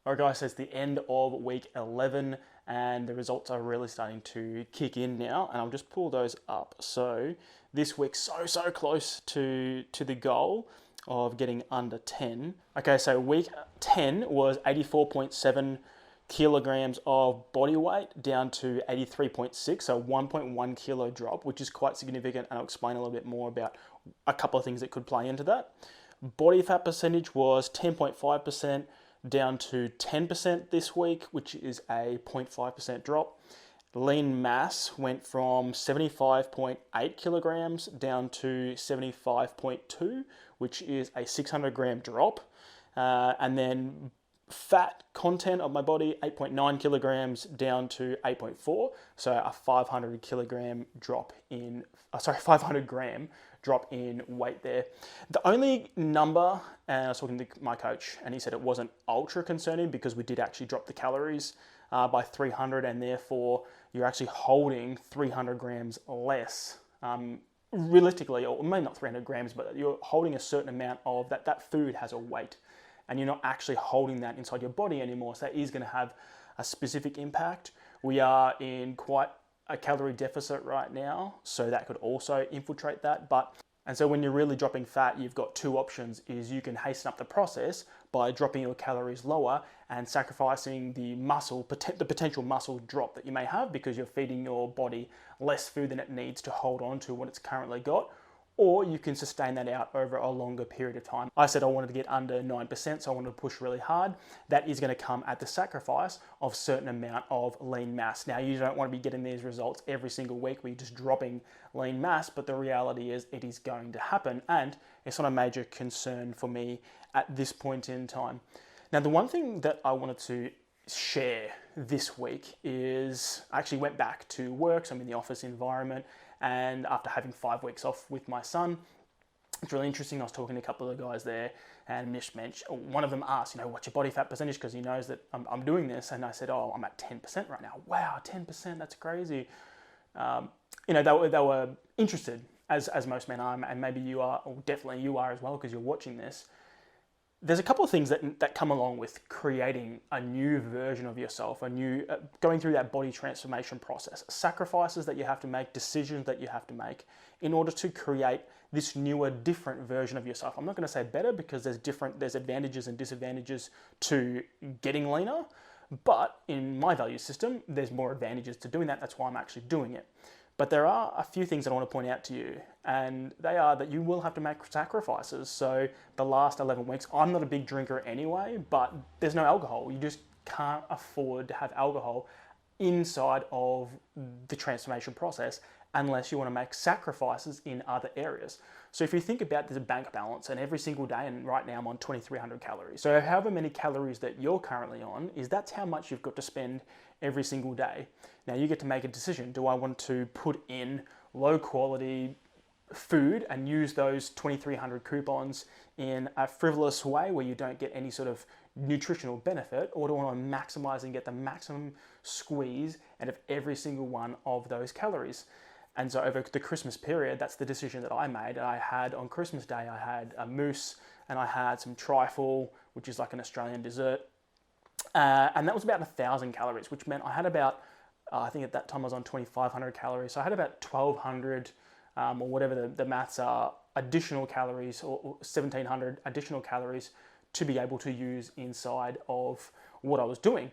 Alright guys, so it's the end of week 11 and the results are really starting to kick in now, and I'll just pull those up. So this week so close to the goal of getting under 10. Okay, so week 10 was 84.7 kilograms of body weight down to 83.6, so 1.1 kilo drop, which is quite significant, and I'll explain a little bit more about a couple of things that could play into that. Body fat percentage was 10.5%, down to 10% this week, which is a 0.5% drop. Lean mass went from 75.8 kilograms down to 75.2, which is a 600 gram drop. And then fat content of my body, 8.9 kilograms down to 8.4, so a 500 kilogram drop in, 500 gram drop in weight there. The only number, and I was talking to my coach, and he said it wasn't ultra concerning because we did actually drop the calories by 300, and therefore you're actually holding 300 grams less. Realistically, or maybe not 300 grams, but you're holding a certain amount of that. That food has a weight, and you're not actually holding that inside your body anymore. So that is going to have a specific impact. We are in quite a calorie deficit right now, so that could also infiltrate that. And so when you're really dropping fat, you've got two options. Is you can hasten up the process by dropping your calories lower and sacrificing the potential muscle drop that you may have because you're feeding your body less food than it needs to hold on to what it's currently got, or you can sustain that out over a longer period of time. I said I wanted to get under 9%, so I wanted to push really hard. That is going to come at the sacrifice of a certain amount of lean mass. Now, you don't want to be getting these results every single week where you're just dropping lean mass, but the reality is it is going to happen, and it's not a major concern for me at this point in time. Now, the one thing that I wanted to share this week is I actually went back to work, so I'm in the office environment, and after having 5 weeks off with my son, it's really interesting. I was talking to a couple of the guys there, and one of them asked, what's your body fat percentage? Because he knows that I'm doing this. And I said, oh, I'm at 10% right now. Wow, 10%, that's crazy. They were interested, as most men are, and maybe you are, or definitely you are as well, because you're watching this. There's a couple of things that come along with creating a new version of yourself, going through that body transformation process, sacrifices that you have to make, decisions that you have to make in order to create this newer, different version of yourself. I'm not going to say better because there's advantages and disadvantages to getting leaner, but in my value system, there's more advantages to doing that. That's why I'm actually doing it. But there are a few things that I want to point out to you, and they are that you will have to make sacrifices. So the last 11 weeks, I'm not a big drinker anyway, but there's no alcohol. You just can't afford to have alcohol inside of the transformation process unless you want to make sacrifices in other areas. So if you think about this bank balance, and every single day, and right now I'm on 2,300 calories. So however many calories that you're currently on, that's how much you've got to spend every single day. Now you get to make a decision. Do I want to put in low quality food and use those 2,300 coupons in a frivolous way where you don't get any sort of nutritional benefit, or do I want to maximize and get the maximum squeeze out of every single one of those calories? And so over the Christmas period, that's the decision that I made. I had on Christmas Day, I had a mousse and I had some trifle, which is like an Australian dessert. And that was about 1,000 calories, which meant I had about, I think at that time I was on 2,500 calories. So I had about 1,200 or whatever the maths are, additional calories, or 1,700 additional calories to be able to use inside of what I was doing.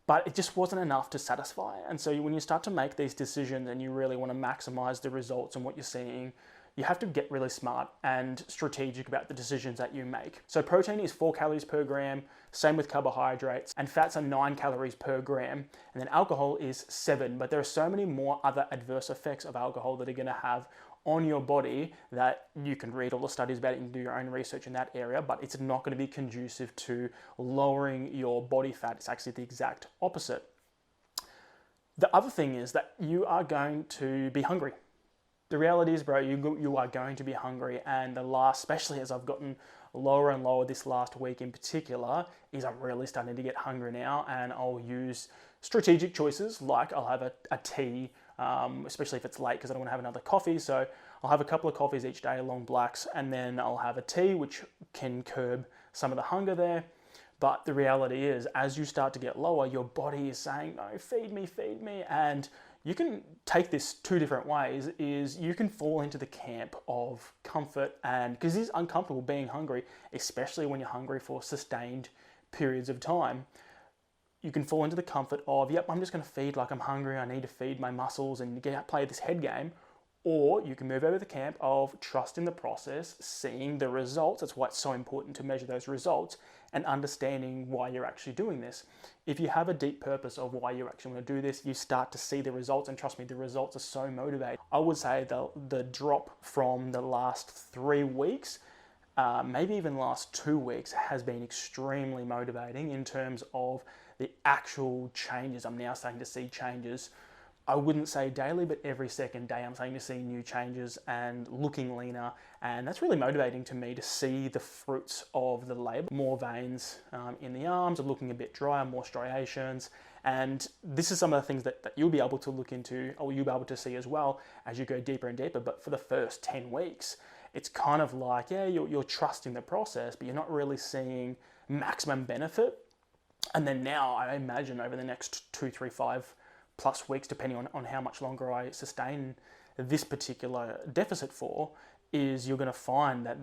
But it just wasn't enough to satisfy. And so when you start to make these decisions and you really want to maximize the results and what you're seeing, you have to get really smart and strategic about the decisions that you make. So protein is 4 calories per gram, same with carbohydrates, and fats are 9 calories per gram, and then alcohol is 7. But there are so many more other adverse effects of alcohol that are going to have on your body that you can read all the studies about it and do your own research in that area, but it's not going to be conducive to lowering your body fat. It's actually the exact opposite. The other thing is that you are going to be hungry. The reality is, bro, you are going to be hungry, and especially as I've gotten lower and lower this last week in particular, is I'm really starting to get hungry now, and I'll use strategic choices like I'll have a tea, especially if it's late because I don't want to have another coffee. So I'll have a couple of coffees each day, long blacks, and then I'll have a tea, which can curb some of the hunger there. But the reality is, as you start to get lower, your body is saying, no, feed me. And you can take this two different ways. Is you can fall into the camp of comfort, and because it's uncomfortable being hungry, especially when you're hungry for sustained periods of time. You can fall into the comfort of, yep, I'm just going to feed like I'm hungry, I need to feed my muscles and play this head game. Or you can move over to the camp of trusting the process, seeing the results. That's why it's so important to measure those results and understanding why you're actually doing this. If you have a deep purpose of why you're actually going to do this, you start to see the results, and trust me, the results are so motivating. I would say the drop from the last 3 weeks, maybe even last 2 weeks, has been extremely motivating in terms of the actual changes. I'm now starting to see changes. I wouldn't say daily, but every second day I'm starting to see new changes and looking leaner. And that's really motivating to me to see the fruits of the labor. More veins in the arms, are looking a bit drier, more striations. And this is some of the things that you'll be able to look into, or you'll be able to see as well as you go deeper and deeper. But for the first 10 weeks, it's kind of like, yeah, you're trusting the process, but you're not really seeing maximum benefit. And then now I imagine over the next 2, 3, 5 plus weeks, depending on how much longer I sustain this particular deficit for, is you're going to find that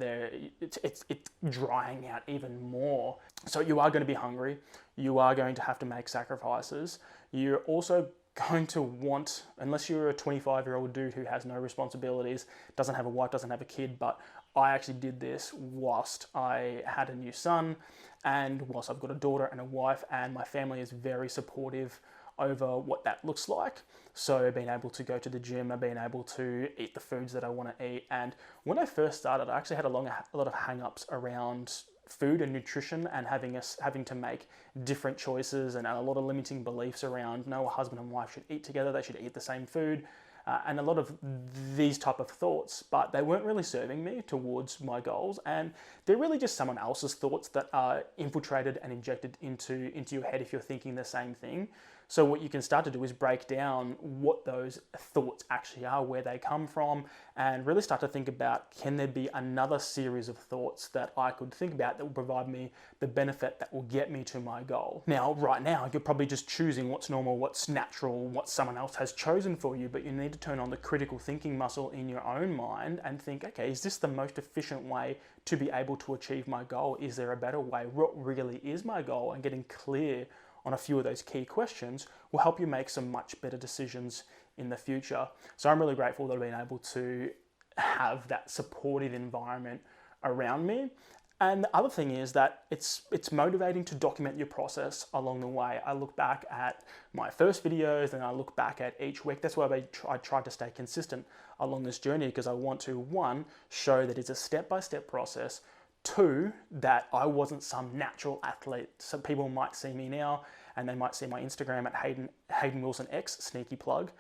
it's drying out even more. So you are going to be hungry. You are going to have to make sacrifices. You're also going to want, unless you're a 25-year-old dude who has no responsibilities, doesn't have a wife, doesn't have a kid, but I actually did this whilst I had a new son and whilst I've got a daughter and a wife, and my family is very supportive over what that looks like. So being able to go to the gym and being able to eat the foods that I want to eat. And when I first started, I actually had a lot of hang-ups around food and nutrition, and having to make different choices, and a lot of limiting beliefs around, no, a husband and wife should eat together, they should eat the same food, and a lot of these type of thoughts, but they weren't really serving me towards my goals, and they're really just someone else's thoughts that are infiltrated and injected into your head if you're thinking the same thing. So what you can start to do is break down what those thoughts actually are, where they come from, and really start to think about, can there be another series of thoughts that I could think about that will provide me the benefit that will get me to my goal. Now, right now, you're probably just choosing what's normal, what's natural, what someone else has chosen for you, but you need to turn on the critical thinking muscle in your own mind and think, okay, is this the most efficient way to be able to achieve my goal? Is there a better way? What really is my goal? And getting clear on a few of those key questions will help you make some much better decisions in the future. So I'm really grateful that I've been able to have that supportive environment around me. And the other thing is that it's motivating to document your process along the way. I look back at my first videos and I look back at each week. That's why I tried to stay consistent along this journey, because I want to, 1, show that it's a step-by-step process. 2, that I wasn't some natural athlete. Some people might see me now and they might see my Instagram at Hayden Wilson X, sneaky plug,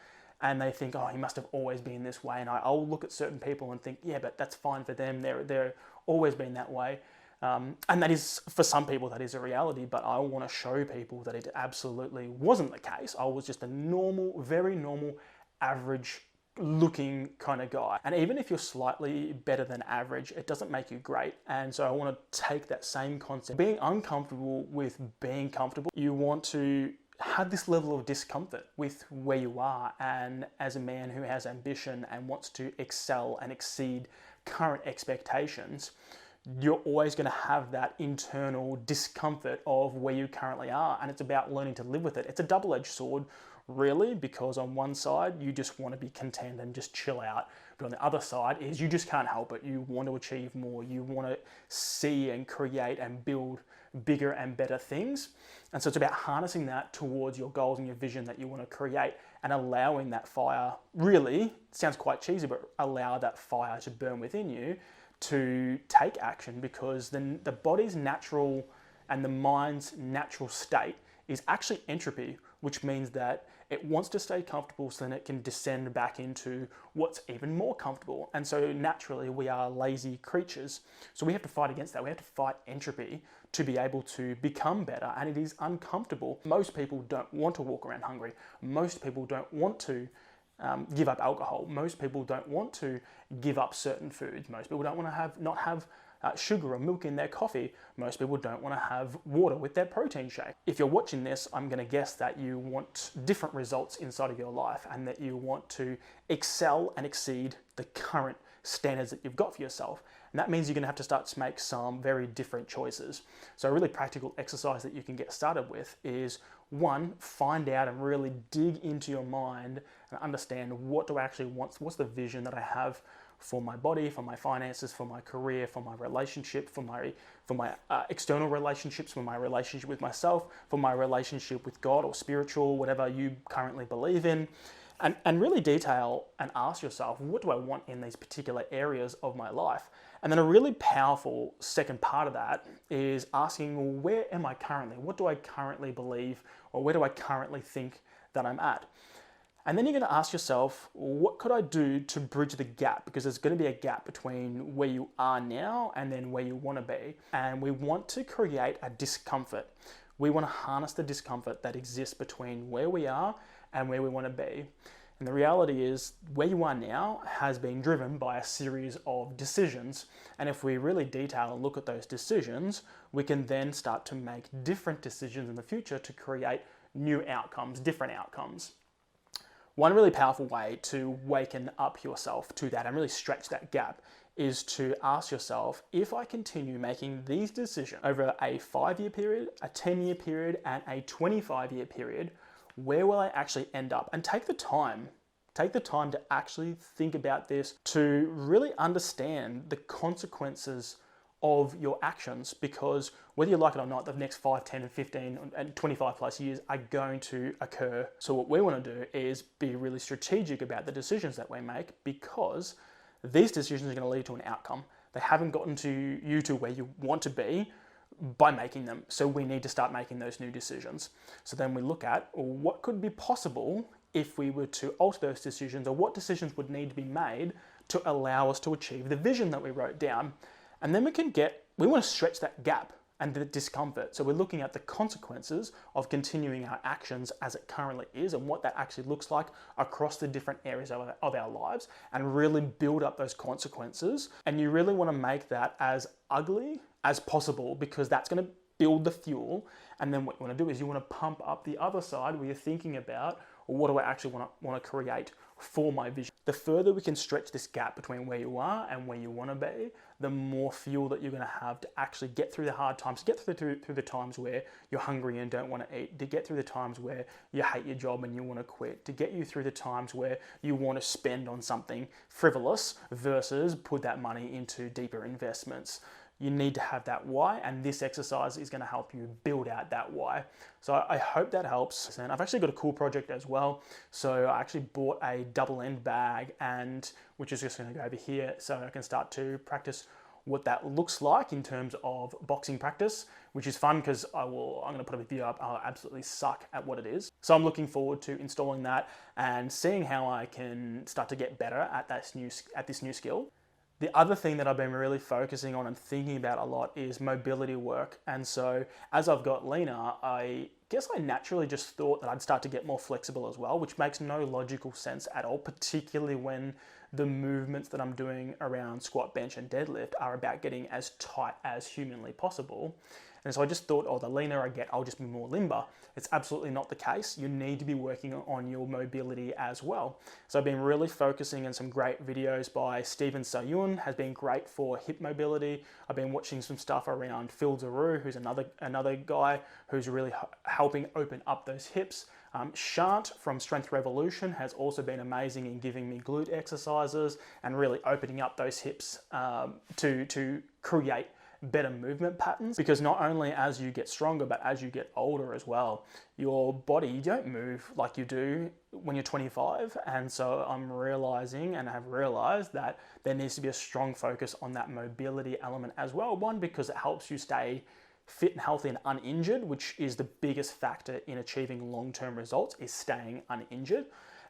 and they think, oh, he must have always been this way. And I'll look at certain people and think, yeah, but that's fine for them. They're always been that way. And that is, for some people, that is a reality, but I want to show people that it absolutely wasn't the case. I was just a normal, very normal, average looking kind of guy. And even if you're slightly better than average, it doesn't make you great. And so I want to take that same concept, being uncomfortable with being comfortable. You want to have this level of discomfort with where you are, and as a man who has ambition and wants to excel and exceed current expectations, you're always going to have that internal discomfort of where you currently are, and it's about learning to live with it. It's a double-edged sword, really, because on one side you just want to be content and just chill out, but on the other side is you just can't help it. You want to achieve more, you want to see and create and build bigger and better things. And so it's about harnessing that towards your goals and your vision that you want to create, and allowing that fire, really, it sounds quite cheesy, but allow that fire to burn within you to take action, because then the body's natural and the mind's natural state is actually entropy, which means that it wants to stay comfortable so then it can descend back into what's even more comfortable. And so naturally we are lazy creatures. So we have to fight against that. We have to fight entropy to be able to become better. And it is uncomfortable. Most people don't want to walk around hungry. Most people don't want to give up alcohol. Most people don't want to give up certain foods. Most people don't want to not have sugar or milk in their coffee. Most people don't want to have water with their protein shake. If you're watching this, I'm going to guess that you want different results inside of your life and that you want to excel and exceed the current standards that you've got for yourself. And that means you're going to have to start to make some very different choices. So a really practical exercise that you can get started with is, one, find out and really dig into your mind and understand, what do I actually want? What's the vision that I have for my body, for my finances, for my career, for my relationship, for my external relationships, for my relationship with myself, for my relationship with God or spiritual, whatever you currently believe in. And really detail and ask yourself, what do I want in these particular areas of my life? And then a really powerful second part of that is asking, well, where am I currently? What do I currently believe, or where do I currently think that I'm at? And then you're going to ask yourself, what could I do to bridge the gap? Because there's going to be a gap between where you are now and then where you want to be. And we want to create a discomfort. We want to harness the discomfort that exists between where we are and where we want to be. And the reality is, where you are now has been driven by a series of decisions. And if we really detail and look at those decisions, we can then start to make different decisions in the future to create new outcomes, different outcomes. One really powerful way to waken up yourself to that and really stretch that gap is to ask yourself, if I continue making these decisions over a 5-year period, a 10-year period, and a 25-year period, where will I actually end up? And take the time to actually think about this, to really understand the consequences of your actions, because whether you like it or not, the next 5, 10, and 15, and 25 plus years are going to occur. So what we want to do is be really strategic about the decisions that we make, because these decisions are going to lead to an outcome. They haven't gotten to you to where you want to be by making them. So we need to start making those new decisions. So then we look at, well, what could be possible if we were to alter those decisions, or what decisions would need to be made to allow us to achieve the vision that we wrote down. And then we want to stretch that gap and the discomfort. So we're looking at the consequences of continuing our actions as it currently is, and what that actually looks like across the different areas of our lives, and really build up those consequences. And you really want to make that as ugly as possible, because that's going to build the fuel. And then what you want to do is you want to pump up the other side, where you're thinking about, well, what do I actually want to create for my vision? The further we can stretch this gap between where you are and where you want to be, the more fuel that you're going to have to actually get through the hard times, get through the times where you're hungry and don't want to eat, to get through the times where you hate your job and you want to quit, to get you through the times where you want to spend on something frivolous versus put that money into deeper investments. You need to have that why, and this exercise is going to help you build out that why. So I hope that helps. And I've actually got a cool project as well. So I actually bought a double end bag, and which is just going to go over here, so I can start to practice what that looks like in terms of boxing practice, which is fun because I'm going to put a video up. I'll absolutely suck at what it is. So I'm looking forward to installing that and seeing how I can start to get better at this new skill. The other thing that I've been really focusing on and thinking about a lot is mobility work. And so as I've got leaner, I guess I naturally just thought that I'd start to get more flexible as well, which makes no logical sense at all, particularly when the movements that I'm doing around squat, bench, and deadlift are about getting as tight as humanly possible. And so I just thought, oh, the leaner I get, I'll just be more limber. It's absolutely not the case. You need to be working on your mobility as well. So I've been really focusing on some great videos by Steven Sayun, has been great for hip mobility. I've been watching some stuff around Phil Daru, who's another guy who's really helping open up those hips. Shant from Strength Revolution has also been amazing in giving me glute exercises and really opening up those hips to create better movement patterns, because not only as you get stronger, but as you get older as well, your body, you don't move like you do when you're 25. And so I'm realizing and have realized that there needs to be a strong focus on that mobility element as well. One, because it helps you stay fit and healthy and uninjured, which is the biggest factor in achieving long-term results, is staying uninjured.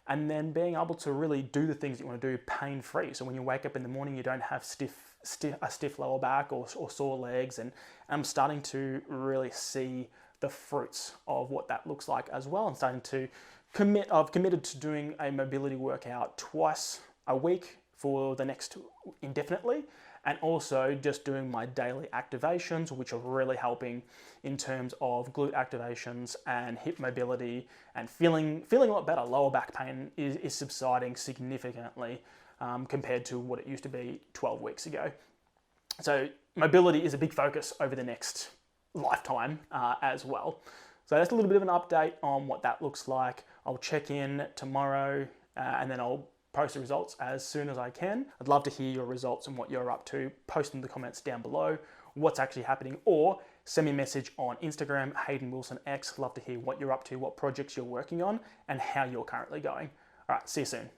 And then being able to really do the things that you want to do pain-free. So when you wake up in the morning, you don't have a stiff lower back or sore legs. And I'm starting to really see the fruits of what that looks like as well. I'm starting to I've committed to doing a mobility workout twice a week for the next indefinitely. and also just doing my daily activations, which are really helping in terms of glute activations and hip mobility, and feeling a lot better. Lower back pain is subsiding significantly compared to what it used to be 12 weeks ago. So mobility is a big focus over the next lifetime as well. So that's a little bit of an update on what that looks like. I'll check in tomorrow and then I'll post the results as soon as I can. I'd love to hear your results and what you're up to. Post in the comments down below what's actually happening, or send me a message on Instagram, Hayden Wilson X. Love to hear what you're up to, what projects you're working on, and how you're currently going. All right, see you soon.